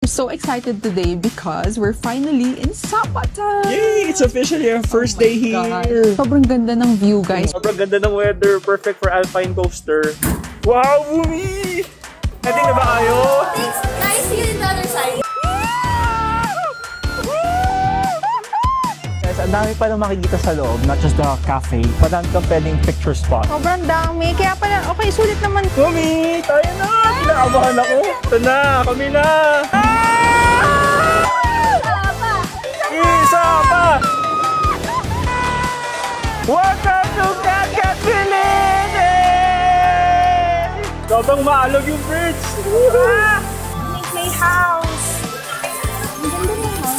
so excited today because we're finally in Zapata! Yay! It's officially our first day here! God. Sobrang ganda ng view, guys. Sobrang ganda ng weather. Perfect for alpine coaster. Wow, Bumi! Nating na ba kayo? Thanks. Nice to see you on the other side. Guys, ang dami pa lang makikita sa loob. Not just the cafe. Madami kang pwedeng picture spot. Sobrang dami. Kaya pala, okay, sulit naman. Bumi! Tayo na! Kinakabahan ako. Ito na! Kami na! Isa pa! Welcome to Kakapilin! Sobrang maalog yung bridge! Playhouse. Ang ganda naman.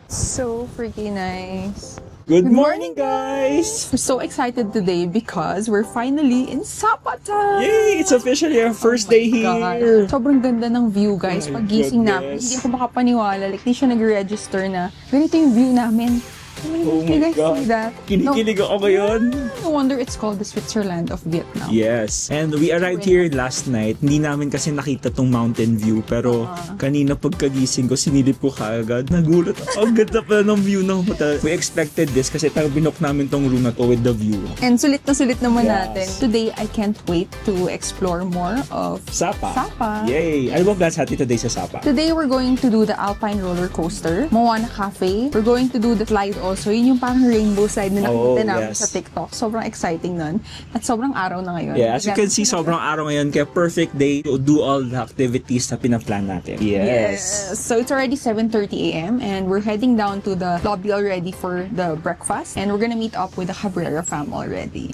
So freaking nice. Good morning, guys! We're so excited today because we're finally in Zapata! Yay! It's officially our first day here! God. Sobrang ganda ng view, guys. Oh my Pag-gising namin, goodness. hindi ako makapaniwala. Like, di siya nag-register na ganito yung view namin. Oh You my guys God! see that? Kinikilig ako ngayon! No wonder it's called the Switzerland of Vietnam. Yes. And we arrived here last night. Hindi namin kasi nakita tong mountain view. Pero kanina pagkagising ko, sinilip ko kaagad. Nagulat ako. Ang ganda pala ng view ng hotel. We expected this kasi binok namin tong room na to with the view. And sulit na sulit naman Yes. natin. Today, I can't wait to explore more of Sapa. Sapa. Yay! Ano ba plans natin today sa Sapa? Today, we're going to do the Alpine roller coaster, Moana Cafe. We're going to do the slide also. Yun yung parang rainbow slide na nakita namin yes. sa TikTok. Sobrang exciting nun. At sobrang araw na ngayon. Yeah, as you can see, sobrang araw ngayon. Kaya perfect day to do all the activities na pinaplan natin. Yes. So it's already 7:30 a.m. and we're heading down to the lobby already for the breakfast. And we're gonna meet up with the Cabrera fam already.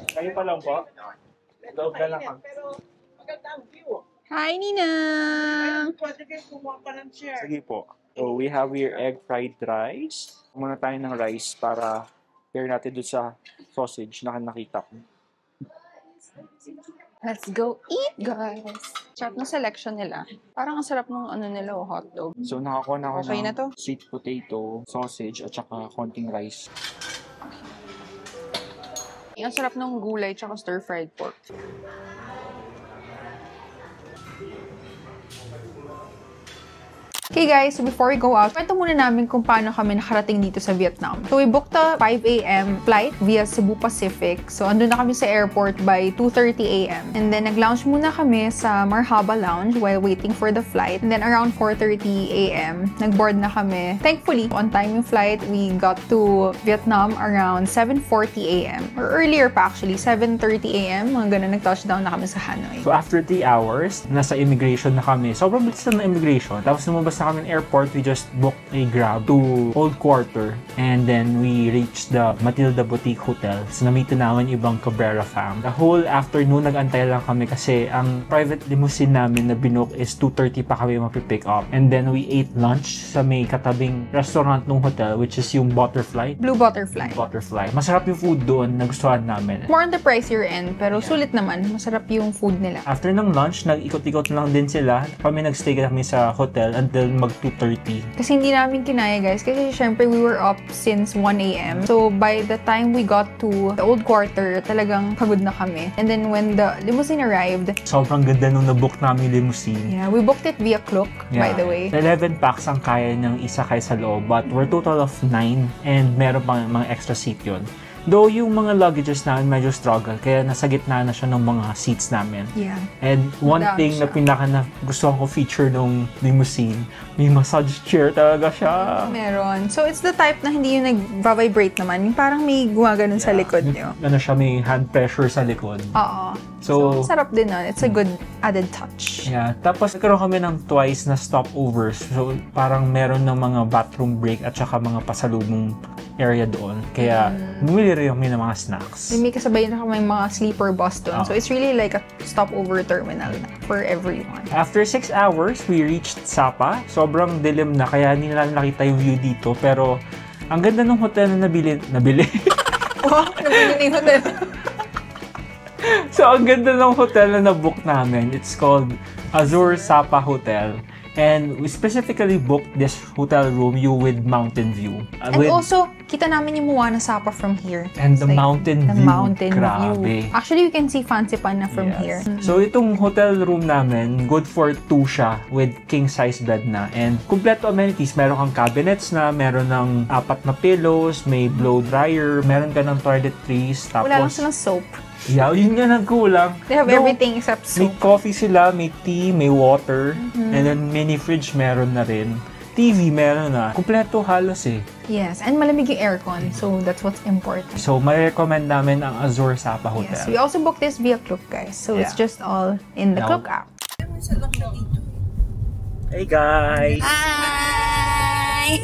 Kayo pa lang po? Loob na lang kami. Hi, Nina! Sige po. So, we have here egg fried rice. Muna tayo ng rice para pair natin doon sa sausage na nakita ko. Let's go eat, guys! Sarap ng selection nila. Parang ang sarap ng ano nila, hotdog. So, nakakuha na ako Okay na to? ng sweet potato, sausage, at saka konting rice. Ang sarap ng gulay tsaka stir-fried pork. Okay guys, so before we go out, kwento muna namin kung paano kami nakarating dito sa Vietnam. So we booked a 5 a.m. flight via Cebu Pacific. So andun na kami sa airport by 2:30 a.m. And then nag-lounge muna kami sa Marhaba Lounge while waiting for the flight. And then around 4:30 a.m. nag-board na kami. Thankfully, on time yung flight. We got to Vietnam around 7:40 a.m. Or earlier pa actually, 7:30 a.m. Mga ganun, nag-touchdown na kami sa Hanoi. So after 3 hours, nasa immigration na kami. Sobrang bilis na immigration. Tapos lumabas na kami ng airport, we just booked a Grab to Old Quarter. And then we reached the Matilda Boutique Hotel. So namitin namin yung ibang Cabrera fam. The whole afternoon, nag-antay lang kami kasi ang private limousine namin na binook is 2:30 pa kami mapipick up. And then we ate lunch sa may katabing restaurant ng hotel, which is yung Butterfly. Blue Butterfly. Butterfly. Masarap yung food doon, nagustuhan namin. More on the pricier end, pero sulit naman. Masarap yung food nila. After ng lunch, nag-ikot-ikot lang din sila. Kami nag-stay kami sa hotel until mag 2:30. Kasi hindi namin kinaya, guys. Kasi syempre, we were up since 1 a.m. So, by the time we got to the Old Quarter, talagang pagod na kami. And then, when the limousine arrived, Sobrang ganda nung nabook namin limousine. yeah, we booked it via Klook, by the way. 11 packs ang kaya ng isa kay sa loob, but we're total of 9 and meron pang mga extra seat yun. Though yung mga luggages namin medyo struggle, kaya nasa gitna na siya ng mga seats namin. Yeah. And one Down thing siya. na pinaka na gusto ko feature nung limousine, may massage chair talaga siya. Meron. So, it's the type na hindi yung nag-vibrate naman. Yung parang may gumaganon sa likod nyo. Ano siya, may hand pressure sa likod. Oo. So, Sarap din nun. It's a good added touch. yeah. Tapos nagkaroon kami ng twice na stopovers. So, parang meron ng mga bathroom break at saka mga pasalubong area doon. Kaya, bumili rin kami ng mga snacks. May kasabay na kami mga sleeper bus doon. So, it's really like a stopover terminal na for everyone. After 6 hours, we reached Sapa. Sobrang dilim na, kaya hindi na nakita yung view dito. Pero, ang ganda ng hotel na nabili. Wow, nabili yung hotel. So, ang ganda ng hotel na nabook namin. It's called Azure Sapa Hotel. And we specifically booked this hotel room with mountain view. And also, kita namin yung Moana Sapa from here. And It's the mountain the view, mountain grabe. view. Actually, you can see Fancy Pana from here. So itong hotel room namin, good for 2 siya with king size bed na. And kompleto amenities, meron kang cabinets na, meron ng 4 na pillows, may blow dryer, meron ka ng toiletries, tapos Wala lang silang soap. yeah, yun nga nagkulang. They have everything except May soap. coffee sila, may tea, may water, and then mini fridge meron na rin. TV meron na. Kompleto halos eh. Yes, and malamig yung aircon. So, that's what's important. So, ma-recommend namin ang Azure Sapa Hotel. Yes, we also booked this via Klook, guys. So, it's Yeah. just all in the Now- Klook app. Hey guys! Hi!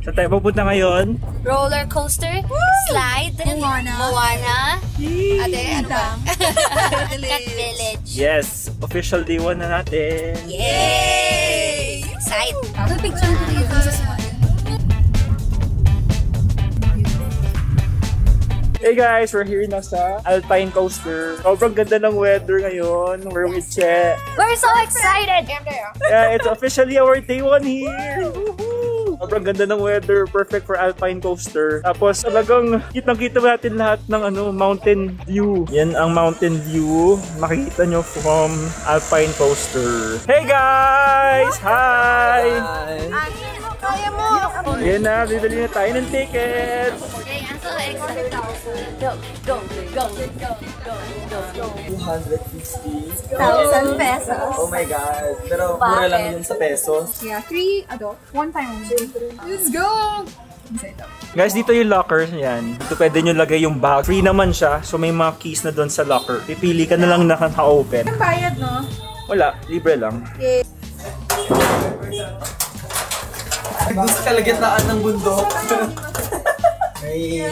Saan tayo pupunta ngayon? Roller coaster, slide, Moana. Ate, ano ba? Cat Village. Yes! Official day 1 na natin! Yay! Excited. Ano picture ko dito sa smile? Hey guys! We're here na sa Alpine Coaster. Sobrang ganda ng weather ngayon. We're with Che. We're so excited! Yeah, it's officially our day 1 here! Woohoo! Sobrang ganda ng weather. Perfect for Alpine Coaster. Tapos talagang kitang-kita natin lahat ng mountain view. Yan ang mountain view. Makikita nyo from Alpine Coaster. Hey guys! Hi! Kaya mo! Yan na, bibili na tayo ng ticket. Okay, I'm so excited. Go, go, go, go, go, go. 250. 1,000 pesos. Oh my God. Pero mura lang yun sa pesos. Yeah, 3 adults, 1 time only. Let's go! Guys, dito yung locker. Yan. Dito pwede nyo lagay yung bag. Free naman siya. So may mga keys na doon sa locker. Pipili ka na lang na naka-open. Ang bayad, no? Wala. Libre lang. Gusto kalagitnaan ng bundok. Hey.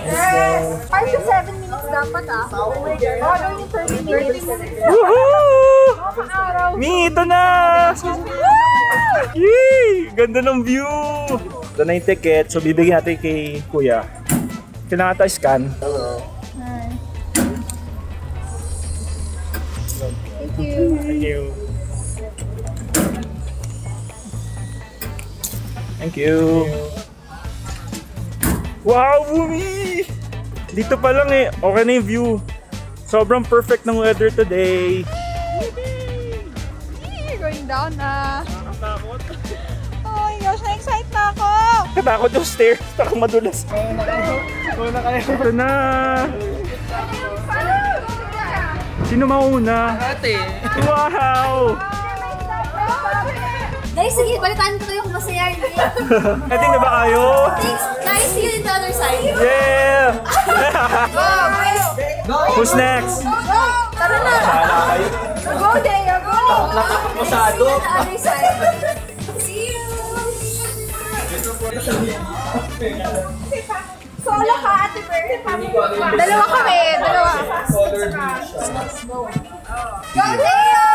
Yes! 5 to 7 minutes dapat ah. Oh my God. Oh, yung 30 minutes. Woohoo! Mi, ito na! Yay! Ganda ng view! Ito na yung ticket. So bibigyan natin kay Kuya. Kailangan tayo scan. Thank you. Thank you. Thank you. Wow, Bumi! Dito pa lang eh, okay na yung view. Sobrang perfect ng weather today. Going down na. Nakatakot. Oh my gosh, na-excite na ako! Katakot yung stairs, baka madulas. Ito na. Sino mauna? Ate. Wow! Guys, sige, balitaan ko kayo kung masaya yun. Ready na ba kayo? Thanks. Guys, see you in the other side. Yeah! Go, guys! Who's next? Go! Tara na! Go, Deo! Go! Masyado. See you in the other side. See you! Solo ka, Ate Ber. Dalawa kami, dalawa. Go, Deo!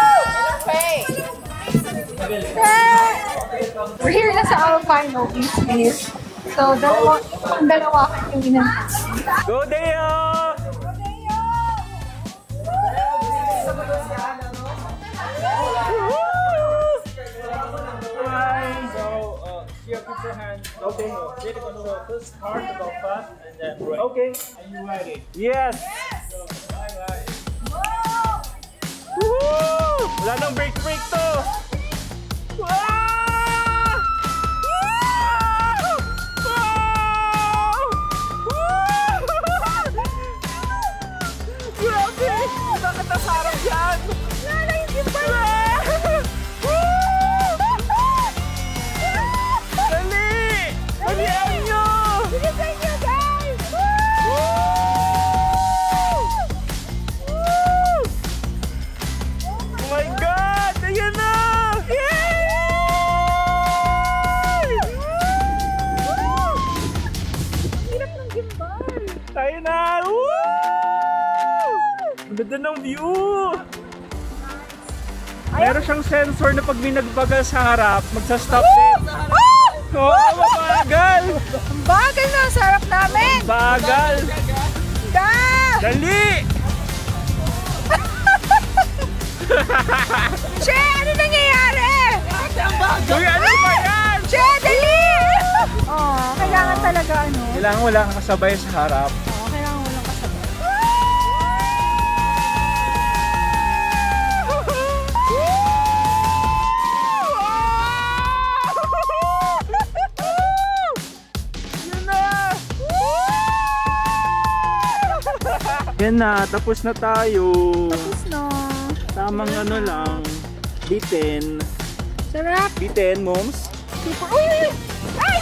Okay. We're here na sa Alpine open space. So, dalawa yung ginagawa. Go Deo! Here, put your hand. Okay. Ready to go. First hard, go fast, and then break. Okay. Are you ready? Yes. Bye. Woohoo! Wala nang break to. Wow! Wow! Grabe! Bakit nasarap yan? Wala yung gimbal! Dali! Dalihan nyo! Bilisan nyo, guys! Oh my God! Ayan na! Yay! Hirap ng gimbal! Tayo na! Woo! Ang ganda ng view! Meron siyang sensor na pag may nagbagal sa harap, magsa-stop din. Oo, mabagal! Ang bagal na, sarap namin! Bagal! Da! Dali! Che, ano nangyayari? Uy, ano ba yan? Che, dali! Oh, kailangan talaga ano. Kailangan wala kang kasabay sa harap. Oo, kailangan walang kasabay. Yan na, tapos na tayo. Tapos na. Tamang ano lang. Bitin. Sarap. Bitin, moms. Super. Uy! Ay!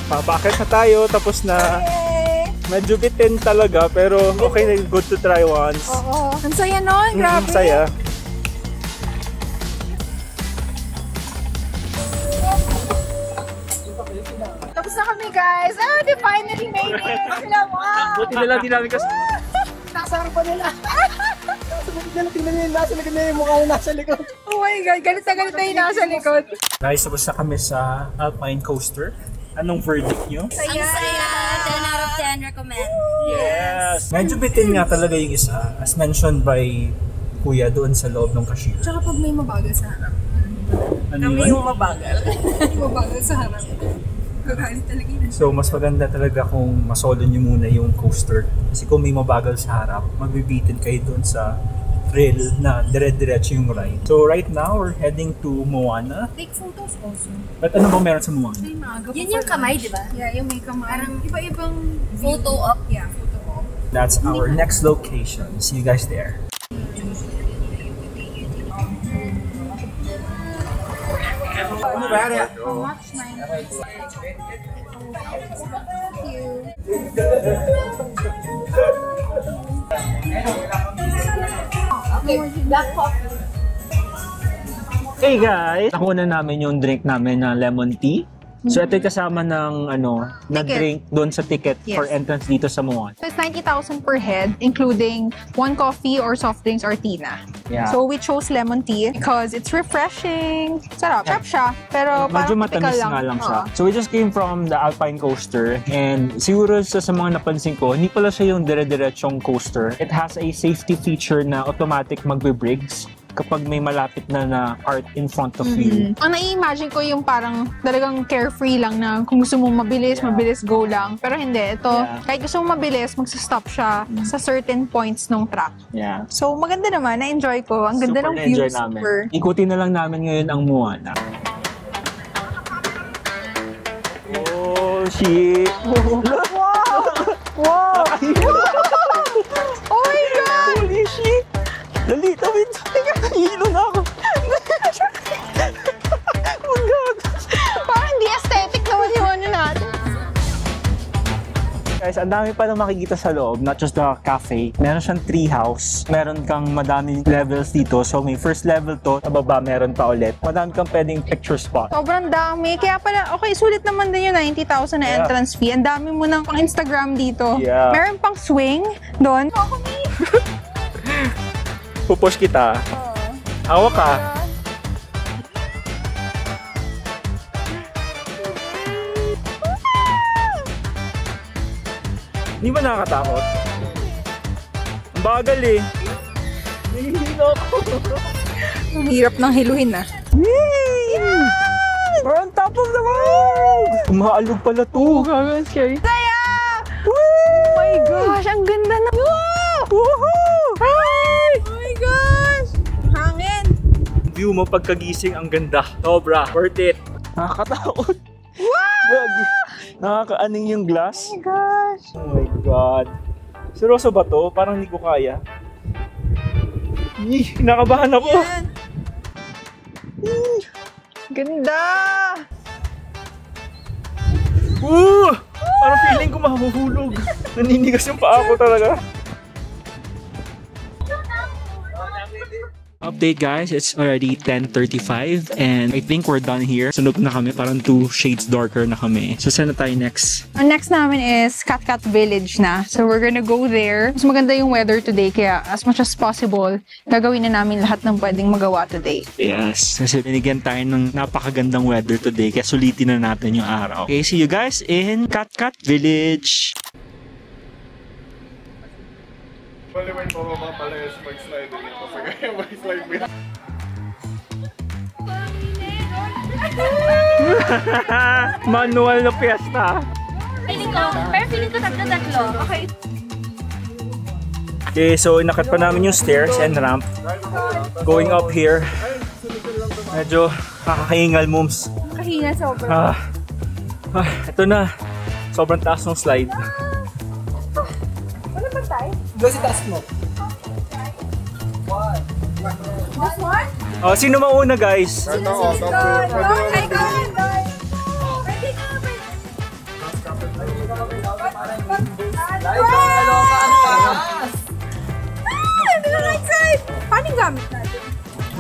Papakit na tayo, tapos na. Medyo bitin talaga, pero okay na, good to try once. Oo. Ang saya nun, grabe. Saya. Tapos na kami, guys. Ah, they finally made it. Sila mo. Buti na lang din namin kasi. Nasarap pa nila. Tingnan nyo yung nasa likod na yung mukha yung nasa likod. Oh my God, galit na yung nasa likod. Guys, tapos na kami sa Alpine Coaster. Anong verdict nyo? Ang saya! 10 out of 10 recommend. Yes! Medyo bitin nga talaga yung isa, as mentioned by Kuya doon sa loob ng cashier. Tsaka pag may mabagal sa harap. Ano yun? mabagal. Mabagal sa harap. Gagalit talaga yun. So, mas maganda talaga kung masolo nyo muna yung coaster. Kasi kung may mabagal sa harap, mabibitin kayo doon sa rail na dire-diretso yung ride. So, right now, we're heading to Moana. Take photos also. At ano bang meron sa Moana? May maaga Yun yung kamay, di ba? Yeah, yung may kamay. Parang iba-ibang Photo op. Yeah, photo op. That's our next location. See you guys there. Ano ba yan? Watch 9. Thank you. Black coffee. Hey guys! Nakuha na namin yung drink namin na lemon tea. So ito yung kasama ng na Ticket. drink doon sa ticket Yes. for entrance dito sa Moana. So it's 90,000 per head, including one coffee or soft drinks or tina. Yeah. So we chose lemon tea because it's refreshing. Sarap. Sarap siya, pero Medyo parang matamis typical nga lang siya. Oo. So we just came from the Alpine Coaster and siguro sa mga napansin ko, hindi pala siya yung dire-diretsong coaster. It has a safety feature na automatic magbe-brigs kapag may malapit na part in front of you. Ang nai-imagine ko yung parang talagang carefree lang na kung gusto mong mabilis, mabilis go lang. Pero hindi, ito, Yeah. kahit gusto mong mabilis, magsa-stop siya sa certain points ng track. Yeah. So maganda naman, na-enjoy ko. Ang ganda Super ng view, na-enjoy namin. super. Ikutin na lang namin ngayon ang Moana. Oh, shit! Wow! Oh my God! Holy shit! Dali, tawid! Hilo na ako! Oh God! Parang hindi aesthetic naman yung ano natin. Guys, ang dami pa na makikita sa loob, not just the cafe. Meron siyang tree house. Meron kang madaming levels dito. So may first level to, sa baba meron pa ulit. Madami kang pwedeng picture spot. Sobrang dami. Kaya pala, okay, sulit naman din yung 90,000 na Yeah. entrance fee. Ang dami mo ng pang Instagram dito. Yeah. Meron pang swing doon. Pupush kita. Hawak ka. Hindi ba nakakatakot? Ang bagal eh. Nahihilo ako. Ang hirap ng hiluhin ah. We're on top of the world! Umaalog pala to. Ang scary. Saya! Oh my gosh, ang ganda na. Woohoo! Hi! Oh my gosh! Hangin! View mo pagkagising ang ganda. Sobra. Worth it. Nakakatakot. Wow! Nakakaaning yung glass. Oh my gosh! Oh my God. Seryoso ba to? Parang hindi ko kaya. Kinakabahan ako. Yan! Ganda! Parang feeling ko mahuhulog. Naninigas yung paa ko talaga. Update guys, it's already 10:35 and I think we're done here. Sunog na kami, parang 2 shades darker na kami. So saan na tayo next? Ang next namin is Katkat Village na. So we're gonna go there. Mas maganda yung weather today kaya as much as possible, gagawin na namin lahat ng pwedeng magawa today. Yes, kasi binigyan tayo ng napakagandang weather today kaya sulitin na natin yung araw. Okay, see you guys in Katkat Village! Bali, may pababa pala yung mag-slide dito. Sige, mag-slide mo. Manual na piyesta! Feeling ko tatlo. Okay. Okay, so inakat pa namin yung stairs and ramp. Going up here. Medyo nakakahingal, moms. Kahinga sobra. Ito na. Sobrang taas ng slide. Ano ba tayo? Doon si taas mo. This one? Oh, sino mauna guys? Ito ako, tapos. Okay, go! Paano yung gamit natin?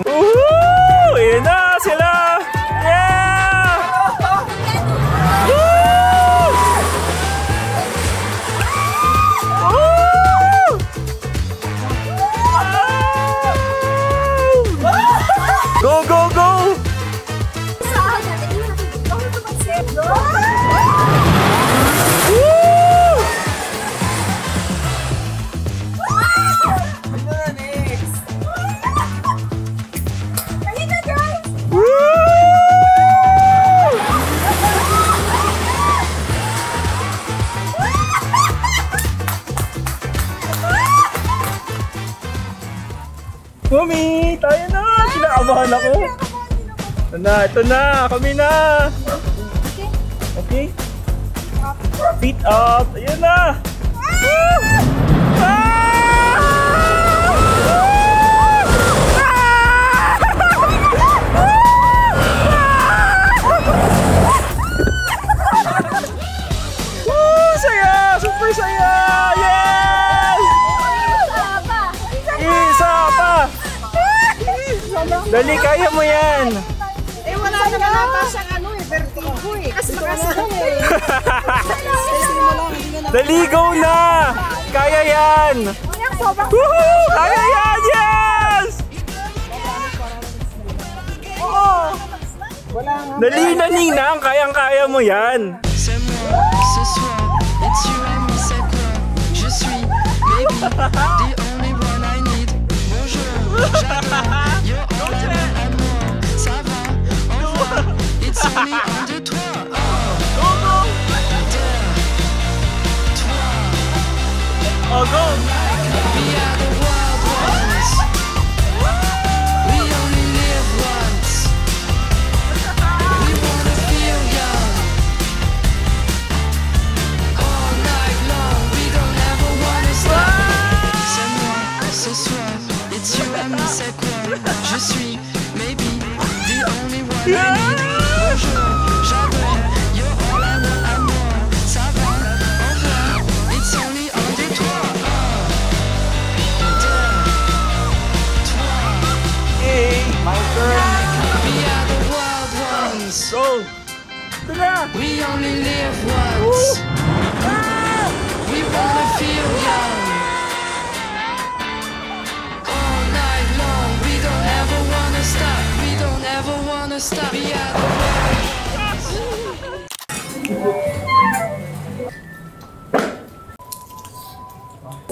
Woohoo! Ayan na sila! Yeah! Woo! Woo! Go, go, go! Mami, tayo na! Kinaabahan ako! Ito na! Kami na! Okay? Feet up! Ayan na! Saya! Super saya! Yes! Isa pa! Dali, kaya mo yan! Eh, wala naman ata siyang ano eh, vertigo eh. Kasi makasakay eh. Dali, go na! Kaya yan! Woohoo! Kaya yan! Yes! Dali na, Ninang! Kayang-kaya mo yan! C'est moi, ce soir, it's you and me, c'est quoi? Je suis, baby, the only one I need. Bonjour, j'adore, you're all I want and more. Ça va, au revoir, it's only un, deux, trois. Oh, Oh, go! we are the wild ones. We only live once. We wanna feel young. All night long, we don't ever wanna stop. C'est moi, ce soir, it's you and me, c'est quoi? Je suis, maybe, the only one I need. Bonjour, j'adore, you're all I want and more. Ça va, au revoir, it's only un des trois. Hey, my turn! We are the wild ones. Go! Ito na! We only live once. We wanna feel young. All night long, we don't ever wanna stop. We don't ever wanna stop. We are the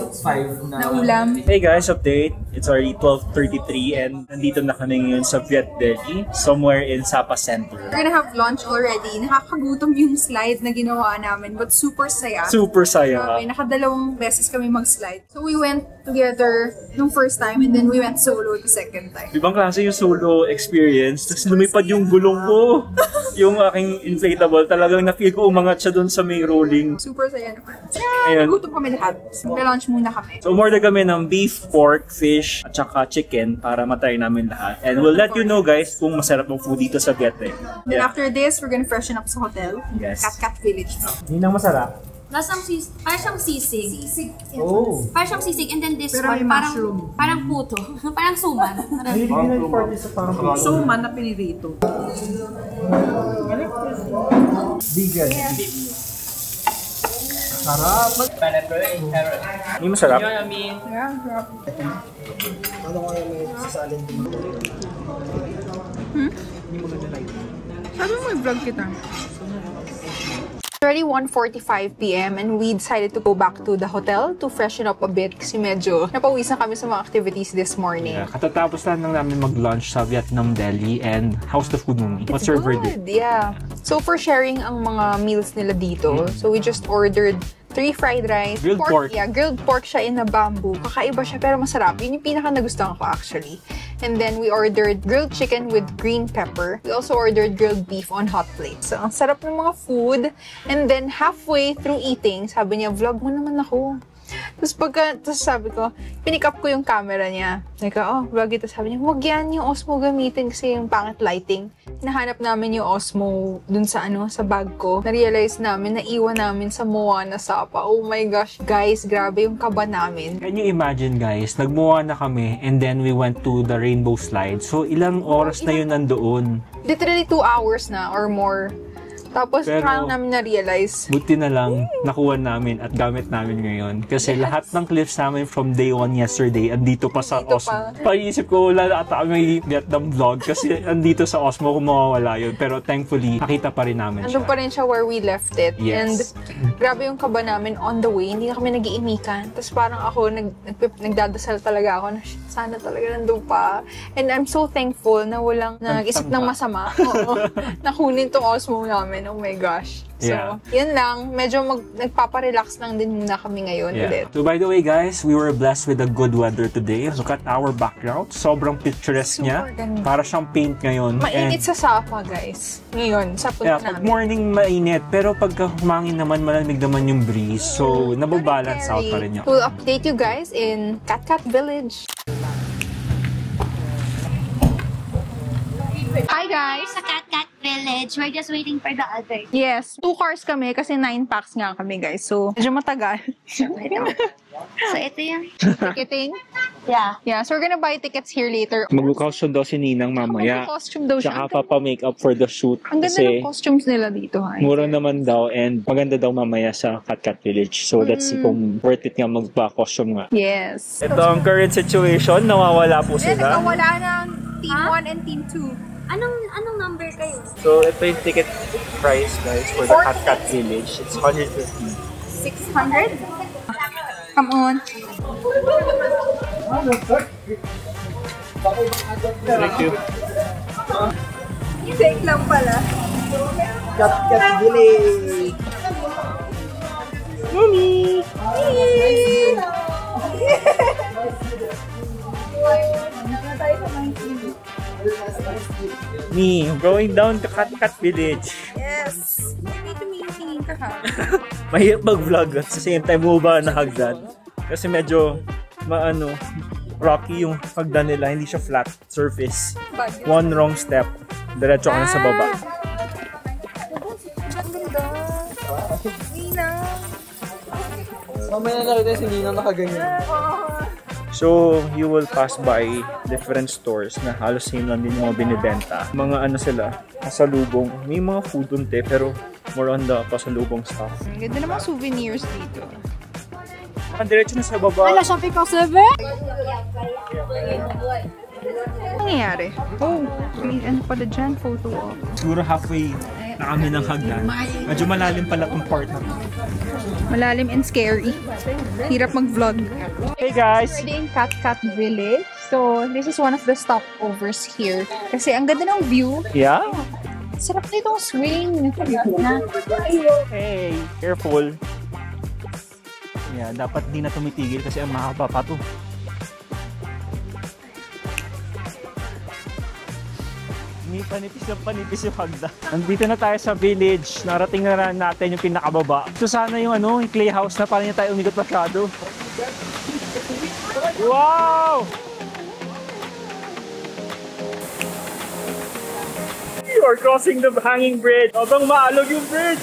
It's 5 na. Naulam. Hey guys, update. It's already 12:33 and nandito na kami ngayon sa Viet Delhi, somewhere in Sapa Center. We're gonna have lunch already. Nakakagutom yung slide na ginawa namin, but super saya. Super saya. Grabe, nakadalawang beses kami mag-slide. So we went together nung first time and then we went solo the second time. Ibang klase yung solo experience. Tapos lumipad yung gulong ko. Yung aking inflatable. Talagang na-feel ko umangat siya dun sa may rolling. Super saya naman. Ayun. Nagutom kami lahat. Mag-lunch muna kami. So umorder kami ng beef, pork, fish, at saka chicken para matry namin lahat. And we'll let you know guys kung masarap ang food dito sa Viet. Then after this, we're gonna freshen up sa hotel. Yes. Katkat Village. Yun ang masarap. Lasang parang siyang sisig. Oh. Parang siyang sisig, and then this Pero one, may mushroom. parang puto. Parang suman. Hindi ko party sa parang Suman na pinirito. vegan. Sarap. Hindi masarap. Ano kaya may sasalin din? Sabi mo i-vlog kita. Already 1:45 p.m. and we decided to go back to the hotel to freshen up a bit kasi medyo napawisan kami sa mga activities this morning. Yeah, katatapos lang namin mag-lunch sa Vietnam Deli, and how's the food, Mumi? What's your verdict? Yeah. So for sharing ang mga meals nila dito, so we just ordered 3 fried rice. Grilled pork. Yeah, grilled pork siya in a bamboo. Kakaiba siya pero masarap. Yun yung pinaka nagustuhan ko actually. And then we ordered grilled chicken with green pepper. We also ordered grilled beef on hot plate. So ang sarap ng mga food. And then halfway through eating, sabi niya, vlog mo naman ako. Tapos sabi ko, pinick up ko yung camera niya. Like, vlog ito. Sabi niya, huwag yan yung Osmo gamitin kasi yung pangit lighting. Hinahanap namin yung Osmo dun sa sa bag ko. Na-realize namin, naiwan namin sa Moana Sapa. Oh my gosh, guys, grabe yung kaba namin. Can you imagine, guys, nagmuha na kami and then we went to the rainbow slide. So, ilang oras na yun nandoon? Literally 2 hours na or more. Tapos, parang namin na-realize. Buti na lang, nakuha namin at gamit namin ngayon. Kasi lahat ng clips namin from day 1 yesterday, andito pa sa Osmo. Pag-iisip ko, wala ata may Vietnam vlog kasi andito sa Osmo kung mawawala yun. Pero thankfully, nakita pa rin namin siya. Andun pa rin siya where we left it. Yes. And grabe yung kaba namin on the way. Hindi na kami nag-iimikan. Tapos parang ako, nagdadasal talaga ako na sana talaga nandun pa. And I'm so thankful na walang nag-isip ng masama. Oo. Nakunin tong Osmo namin. Oh my gosh. So, yun lang. Medyo nagpaparelax lang din muna kami ngayon ulit. So, by the way, guys, we were blessed with a good weather today. Look at our background. Sobrang picturesque niya. Ganda. Para siyang paint ngayon. Mainit sa Sapa, guys. Ngayon, sa punta pag namin. morning mainit, pero pagka humangin naman, malamig naman yung breeze. So, nababalance out pa rin yun. We'll update you guys in Cat Cat Village. Hi guys! Sa Cat Cat Village, we're just waiting for the other. Yes, 2 cars kami kasi 9 packs nga kami guys. So, medyo matagal. So, ito yung... Ticketing? Yeah, so we're gonna buy tickets here later. Mag-costume daw si Ninang mamaya. Mag-costume daw siya. Tsaka pa-make up for the shoot. Ang ganda ng costumes nila dito. Mura naman daw and maganda daw mamaya sa Cat Cat Village. So let's see kung worth it nga magpa-costume nga. Yes. Ito ang current situation. Nawawala po sila. Nawala ng Team 1 and Team 2. Anong number kayo? So ito yung ticket price guys for the Cat Cat Village. It's 150. 600? Come on. Thank you. Fake lang pala. Cat Cat Village. Mommy! Me, going down to Cat Cat Village. Yes. Hindi tumitingin ka ha. Mahirap mag-vlog at sa same time mo ba nahagdan? Kasi medyo rocky yung hagdan nila, hindi siya flat surface. One wrong step, diretso ka na sa baba. Mamaya na rin si Nina nakaganyan. So, you will pass by different stores na halos same lang din yung mga binibenta. Mga sila, pasalubong. May mga food unti, pero more on the pasalubong stuff. Ang ganda naman souvenirs dito. Diretso na sa baba. Wala, shopping ko 7? Ano nangyayari? Oh, may pala dyan, photo op. Siguro halfway na kami ng hagdan. Medyo malalim pala tong part na. Malalim and scary. Hirap mag-vlog. Hey guys! We're in Cat Cat Village. So, this is one of the stopovers here. Kasi ang ganda ng view. Yeah? Sarap na itong swing. Hey! Careful! Yeah, dapat di na tumitigil kasi ang mahaba pa to. Panipis yung hagdan. Nandito na tayo sa village. Narating na natin yung pinakababa. So sana yung yung clay house na parang tayo umigot masyado. Wow! You are crossing the hanging bridge. Habang maalog yung bridge.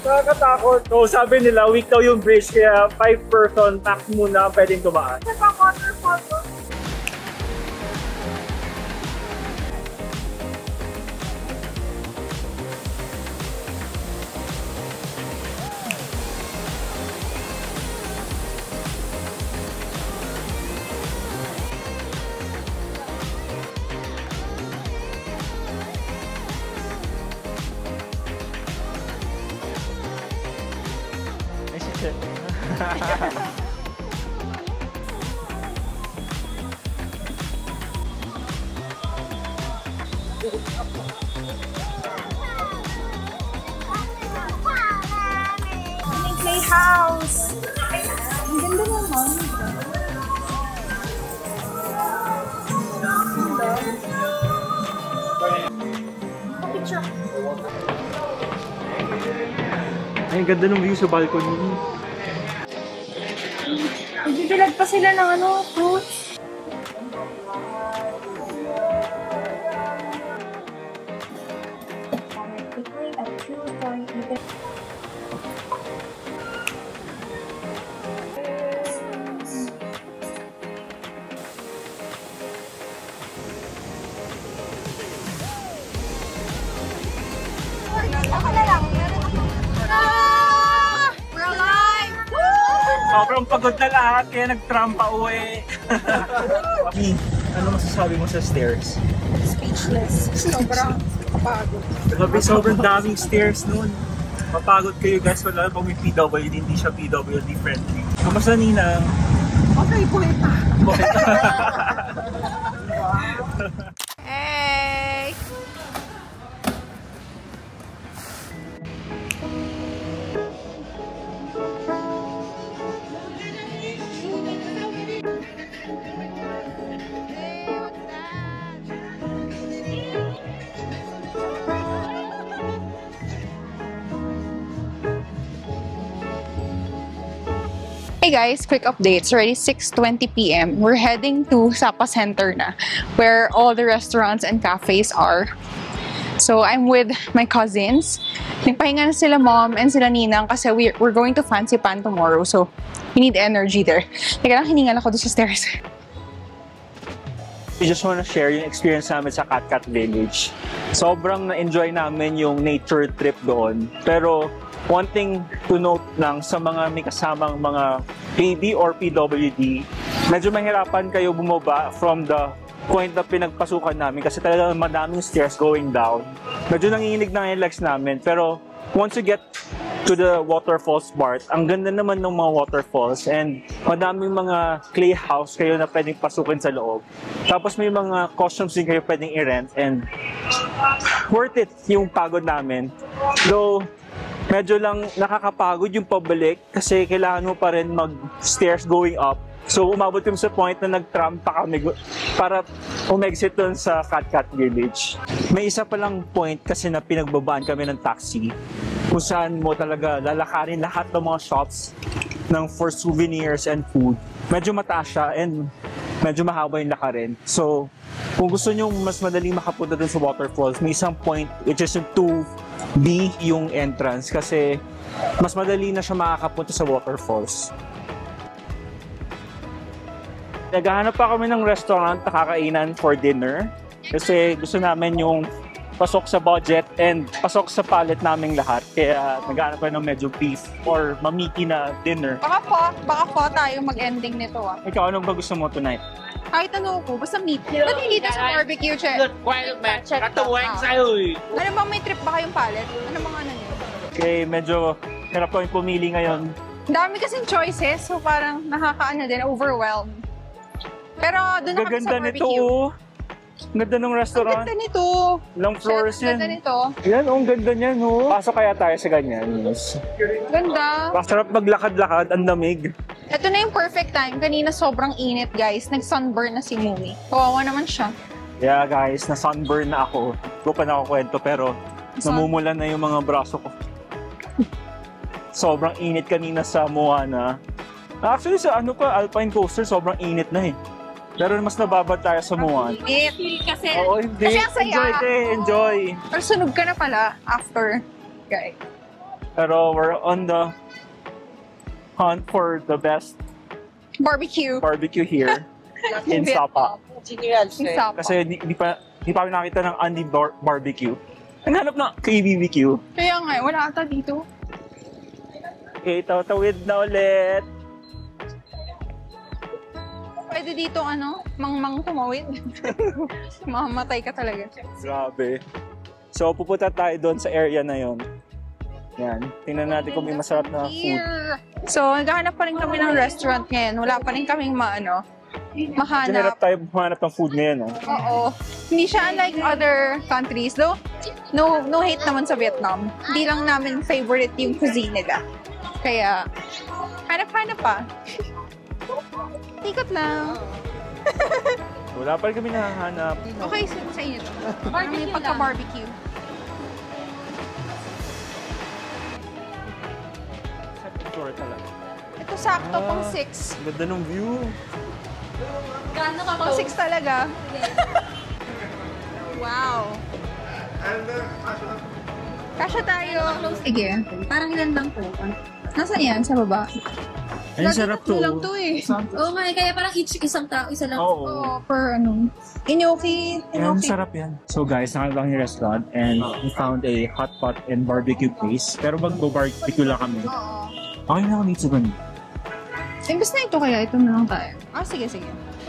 Nakakatakot. So sabi nila, weak daw yung bridge kaya 5 person max muna pwedeng tumaan. Waterfall to. Playhouse. Ang ganda naman. Picture. Ay, ang ganda ng view sa balcony. Nagbibilag pa sila ng fruits. We're alive! Sobrang pagod na lahat kaya nag-tram pa uwi. Mami, ano masasabi mo sa stairs? Speechless. Sobrang kapagod. Grabe, sobrang daming stairs nun. Mapagod kayo guys, wala pag may PWD, hindi siya PWD friendly. Kamusta Nina? Okay, buhay pa. Okay. Hey! Hey guys, quick update. It's already 6:20 p.m. We're heading to Sapa Center na, where all the restaurants and cafes are. So I'm with my cousins. Nagpahinga na sila mom and sila ninang kasi we're going to Fancy Pan tomorrow. So we need energy there. Teka lang, hiningal ako doon sa stairs. We just want to share yung experience namin sa Cat Village. Sobrang na-enjoy namin yung nature trip doon. Pero one thing to note lang sa mga may kasamang mga baby or PWD, medyo mahirapan kayo bumaba from the point na pinagpasukan namin kasi talagang madaming stairs going down. Medyo nanginginig na yung legs namin, pero once you get to the waterfalls part, ang ganda naman ng mga waterfalls and madaming mga clay house kayo na pwedeng pasukin sa loob. Tapos may mga costumes din kayo pwedeng i-rent and worth it yung pagod namin. Though, medyo lang nakakapagod yung pabalik kasi kailangan mo pa rin mag-stairs going up. So, umabot kami sa point na nag-tram pa kami para umexit dun sa Cat Village. May isa palang point kasi na pinagbabaan kami ng taxi kung saan mo talaga lalakarin lahat ng mga shops for souvenirs and food. Medyo mataas siya and medyo mahaba yung lakarin. So, kung gusto nyo mas madaling makapunta dun sa waterfalls, may isang point which is yung 2B yung entrance kasi mas madali na siya makakapunta sa waterfalls. Naghahanap pa kami ng restaurant na kakainan for dinner kasi gusto namin yung pasok sa budget and pasok sa palate naming lahat. Kaya naghahanap pa ng medyo beef or mamiki na dinner. Baka po tayo mag-ending nito ah. Ikaw, anong ba gusto mo tonight? Kahit ano ko, basta meat. Ba't hindi dito sa barbecue, Che? Ano bang may trip ba kayong palette? Ano bang ano yun? Okay, medyo hirap kami pumili ngayon. Dami kasing choices, so parang nakakaano din, overwhelmed. Pero doon na kami sa Gaganda nito, barbecue. oh. Ganda ng Ang restaurant. ganda nito. Ilang floors Ang ganda yan. nito. Yan, oh, ang ganda niyan, oh. Pasok kaya tayo sa ganyan. Yes. Ganda. Masarap maglakad-lakad, ang lamig. Ito na yung perfect time. Kanina sobrang init, guys. Nag-sunburn na si Mumi. Kawawa naman siya. Yeah, guys, na-sunburn na ako. Hindi ko pa nakakwento, pero namumulan na yung mga braso ko. Sobrang init kanina sa Moana. Actually, sa Alpine Coaster, sobrang init na eh. Pero mas nababad tayo sa Moana. Init. Kasi, Oo, hindi. kasi ang saya. Enjoy, te. Enjoy. Pero sunog ka na pala after, guys. Pero we're on the hunt for the best Barbecue. barbecue here in Sapa. In Sapa. Kasi di pa kami nakita ng Andy Barbecue. Naghanap na KBBQ. Kaya nga, wala ata dito. Okay, tawid na ulit. Pwede dito, mangmang tumawid. Mamamatay ka talaga. Grabe. So, pupunta tayo doon sa area na yon. Yan. Tingnan natin kung may masarap na food. Here. So, naghahanap pa rin kami ng restaurant ngayon. Wala pa rin kaming mahanap. Hinarap tayo humanap ng food ngayon, no? Oo. Hindi siya unlike other countries. Though, no hate naman sa Vietnam. Hindi lang namin favorite yung cuisine nila. Kaya, hanap-hanap pa. Ikot lang. Wala pa rin kami nahanap. Okay, sa inyo to. Barbecue pagka-barbecue. Sure talaga. Ito sakto, pang 6. Ganda ng view. Gaano ka Pang 6 talaga. Wow. Kasya tayo. Sige. Parang ilan lang po? Nasaan yan? Sa baba? Ay, sarap to. lang to eh. Oo nga, kaya parang isang tao, isa lang. Oo. Per Inoki. Yan, sarap yan. So guys, nakita lang yung restaurant and we found a hot pot and barbecue place. Pero mag-barbecue lang kami. Oo. Okay na kami sa ganun. Imbes na ito kaya, ito na lang tayo. Sige.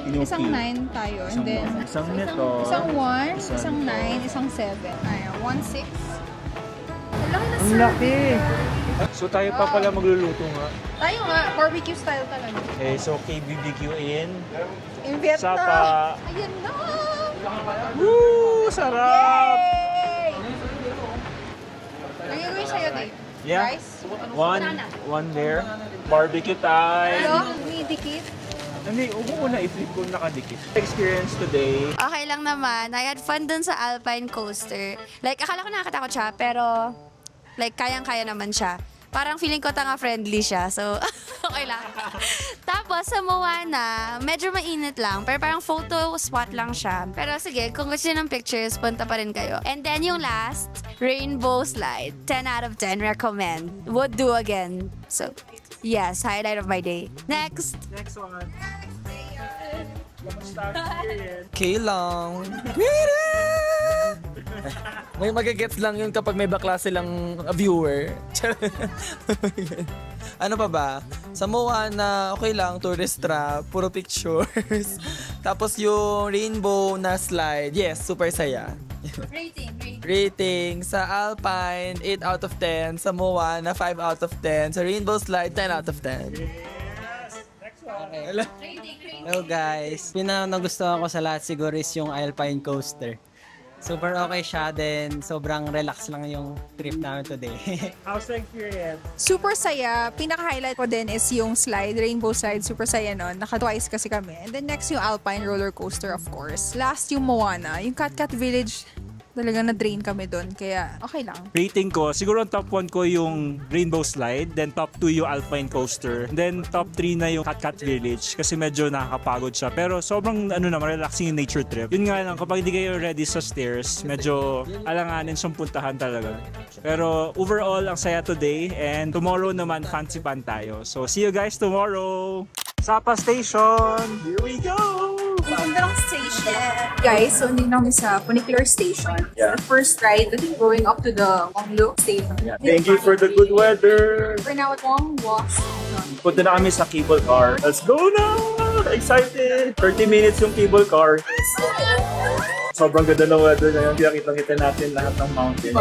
Inoki. Isang 9 tayo. And then, Isang nito. isang 1, Isang isang 9, isang 7. Ayan, 1, 6. Ang laki! So tayo pa pala magluluto nga. Tayo nga, barbecue style talaga. Okay, so KBBQ in Vietnam. Sapa. Ayan na! Woo! Sarap! Yay! Ang gagawin sa'yo, Dave? Yeah. Rice? One there. Barbecue time. Hello? May dikit? Hindi, huwag mo na i-flip kung nakadikit. Experience today. Okay lang naman. I had fun dun sa Alpine Coaster. Like, akala ko nakakatakot siya, pero like, kayang-kaya naman siya. Parang feeling ko tanga-friendly siya. So, okay lang. Tapos, sa Moana, medyo mainit lang. Pero parang photo spot lang siya. Pero sige, kung gusto niyo ng pictures, punta pa rin kayo. And then yung last, Rainbow Slide. 10 out of 10. Recommend. Would do again. So, yes, highlight of my day. Next! Next one. Experience. Okay lang. May magigets lang yun kapag may bakla silang viewer. Ano pa ba? Sa Moana, okay lang, tourist trap, puro pictures. Tapos yung rainbow na slide, yes, super saya. Rating. Sa Alpine, 8 out of 10. Sa Moana, 5 out of 10. Sa rainbow slide, 10 out of 10. Okay. Hello guys. Nagustuhan ko sa lahat siguro is yung Alpine Coaster. Super okay siya, then sobrang relax lang yung trip namin today. How's the experience? Super saya. Pinaka-highlight ko din is yung slide, Rainbow Slide. Super saya nun. Naka-twice kasi kami. And then next yung Alpine roller coaster, of course. Last yung Moana. Yung Cat Cat Village, talagang na-drain kami doon. Kaya okay lang. Rating ko, siguro ang top 1 ko yung Rainbow Slide, then top 2 yung Alpine Coaster, then top 3 na yung Cat Cat Village kasi medyo nakakapagod siya. Pero sobrang relaxing yung nature trip. Yun nga lang, kapag hindi kayo ready sa stairs, medyo alanganin siyang puntahan talaga. Pero overall, ang saya today and tomorrow naman fancy pan tayo. So see you guys tomorrow! Sapa Station! Here we go! Ang ganda ng station. Guys, so hindi na kami sa Funicular Station. Yeah. The first ride going up to the Wanglo Station. Yeah. Thank you for the good weather! We're now at Wangwa Station. Punta na kami sa cable car. Let's go na! Excited! 30 minutes yung cable car. Sobrang ganda ng weather ngayon. Kita natin lahat ng mountain.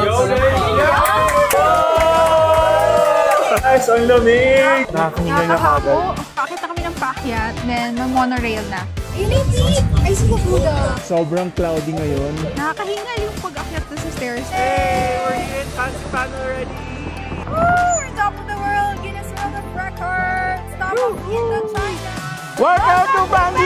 Guys, ang lamig! Nakakahinga na kagad. Pakita kami ng paakyat, then may monorail na. Init! Ay, sigabuda! Sobrang cloudy ngayon. Nakakahingal yung pag-akyat na sa stairs. Hey! We're in Fancy Pan already! Woo! We're top of the world! Guinness World of Records! Top of Indochina! Welcome to Bangkok!